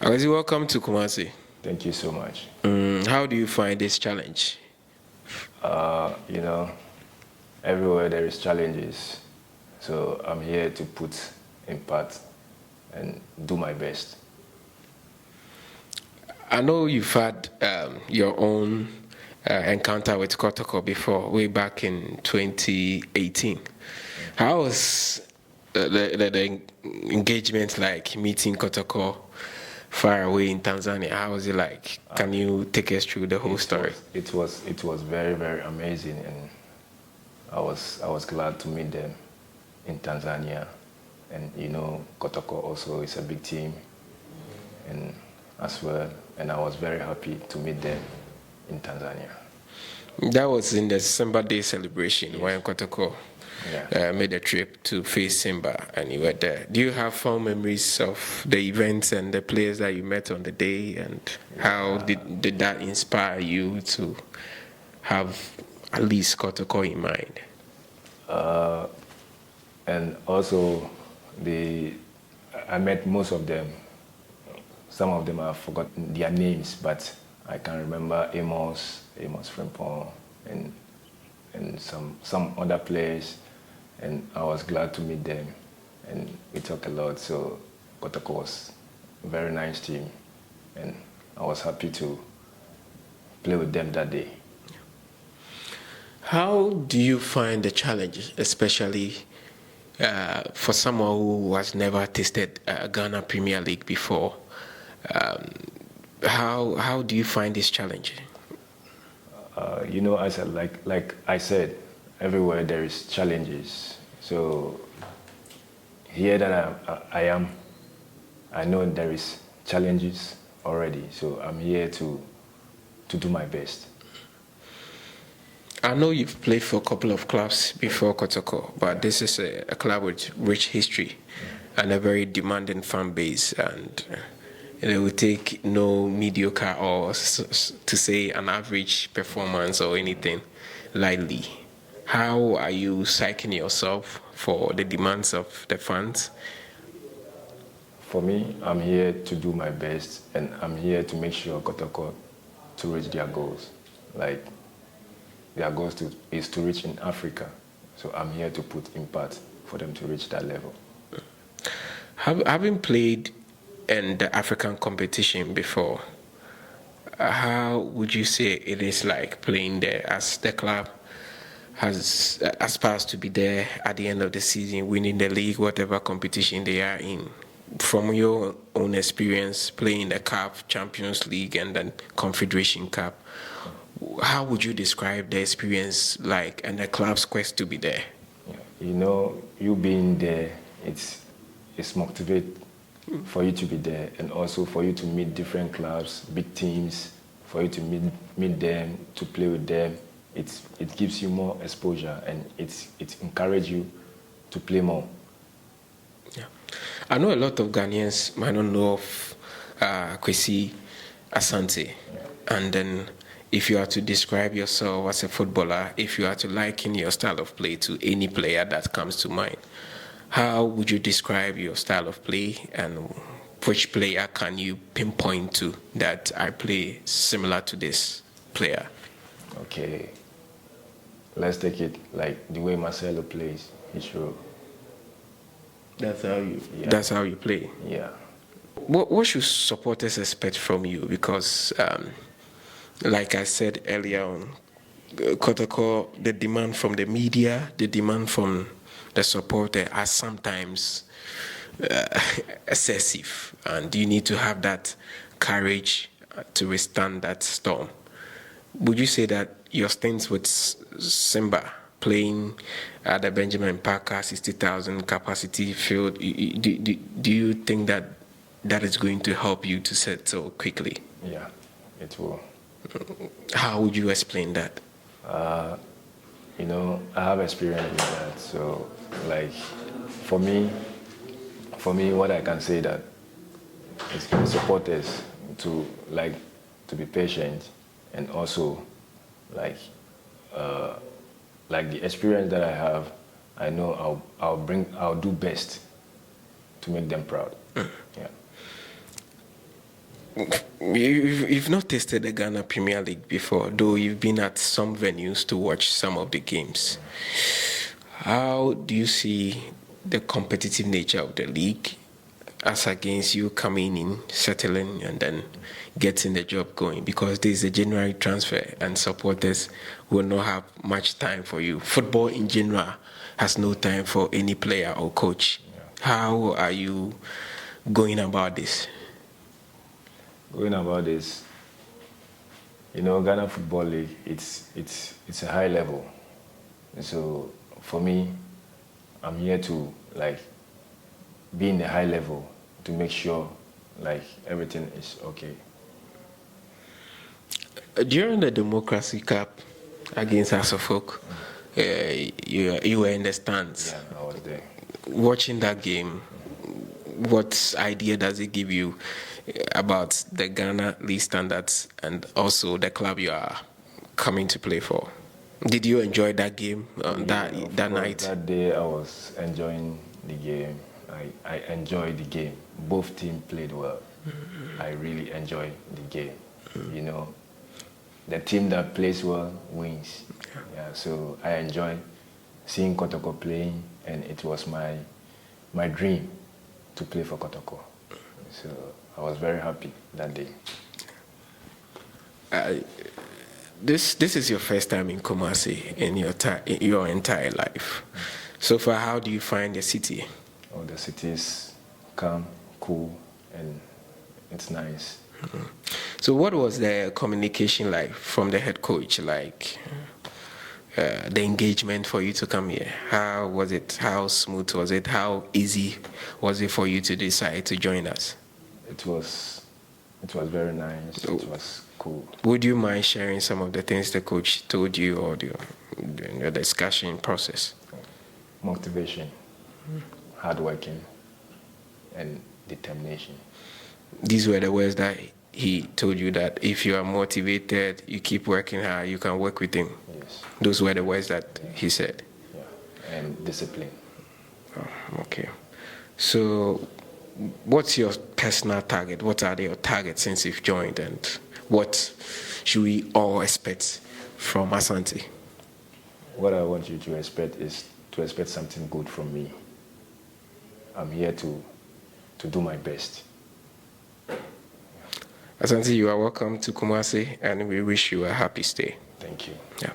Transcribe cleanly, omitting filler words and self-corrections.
Agazi, welcome to Kumasi. Thank you so much. How do you find this challenge? You know, everywhere there is challenges, so I'm here to put in part and do my best. I know you've had your own encounter with Kotoko before, way back in 2018. How was the engagement like, meeting Kotoko far away in Tanzania? How was it like? Can you take us through the whole story? It was very, very amazing, and I was glad to meet them in Tanzania. And you know, Kotoko also is a big team, and as well. And I was very happy to meet them in Tanzania. That was in the Simba Day celebration, yes, when Kotoko made a trip to face Simba, and you were there. Do you have fond memories of the events and the players that you met on the day, and how did that inspire you to have at least Kotoko in mind? And also, I met most of them. Some of them I've forgotten their names, but I can remember Amos Frimpong, and some other players, and I was glad to meet them, and we talked a lot. So Kotoko was a very nice team, and I was happy to play with them that day. How do you find the challenge, especially for someone who has never tasted Ghana Premier League before? How do you find this challenge? You know, I said, like I said, everywhere there is challenges. So here that I am, I know there is challenges already. So I'm here to do my best. I know you've played for a couple of clubs before Kotoko, but this is a club with rich history and a very demanding fan base, and it will take no mediocre or, to say, an average performance or anything lightly. How are you psyching yourself for the demands of the fans? For me, I'm here to do my best, and I'm here to make sure Kotoko to reach their goals. Like, their goals is to reach in Africa. So I'm here to put in part for them to reach that level. Having played in the African competition before, how would you say it is like playing there, as the club has aspires to be there at the end of the season, winning the league, whatever competition they are in? From your own experience playing the Cup, Champions League, and then Confederation Cup, how would you describe the experience like and the club's quest to be there? You know, you being there, it's motivate for you to be there, and also for you to meet different clubs, big teams, for you to meet them, to play with them. It gives you more exposure, and it encourages you to play more. Yeah, I know a lot of Ghanaians might not know of Kwesi Asante, and then if you are to describe yourself as a footballer, if you are to liken your style of play to any player that comes to mind, how would you describe your style of play, and which player can you pinpoint to that I play similar to this player? Okay, let's take it like the way Marcelo plays. He's true. That's how you play. Yeah. What should supporters expect from you? Because like I said earlier on, Kotoko, the demand from the media, the demand from the supporter are sometimes excessive, and you need to have that courage to withstand that storm. Would you say that your stints with Simba, playing at the Benjamin Parker 60,000 capacity field, do you think that that is going to help you to settle quickly? Yeah, it will. How would you explain that? You know, I have experience with that. So, like, for me, what I can say that is for supporters to be patient, and also like the experience that I have, I know I'll do best to make them proud. Yeah. You've not tasted the Ghana Premier League before, though you've been at some venues to watch some of the games. How do you see the competitive nature of the league as against you coming in, settling, and then getting the job going? Because this is a January transfer, and supporters will not have much time for you. Football in general has no time for any player or coach. How are you going about this? Going about this, Ghana Football League, it's a high level. So for me, I'm here to be in the high level to make sure everything is okay. During the Democracy Cup against Asafok, you were in the stands. Yeah, I was there. Watching that game, what idea does it give you about the Ghana League standards and also the club you are coming to play for? Did you enjoy that game that night? That day I was enjoying the game. I enjoyed the game. Both teams played well. I really enjoyed the game. The team that plays well wins. Yeah, so I enjoyed seeing Kotoko playing, and it was my dream to play for Kotoko. So I was very happy that day. This is your first time in Kumasi in your entire life. So far, how do you find the city? Oh, the city is calm, cool, and it's nice. So what was the communication like from the head coach, the engagement for you to come here? How was it? How smooth was it? How easy was it for you to decide to join us? It was very nice. It was cool. Would you mind sharing some of the things the coach told you or during the discussion process? Motivation, hard working, and determination. These were the words that he told you, that if you are motivated, you keep working hard, you can work with him. Yes. Those were the words that he said. Yeah, and discipline. Oh, okay. So what's your personal target? What are your targets since you've joined, and what should we all expect from Asante? What I want you to expect is to expect something good from me. I'm here to do my best. Asante, you are welcome to Kumasi, and we wish you a happy stay. Thank you. Yeah.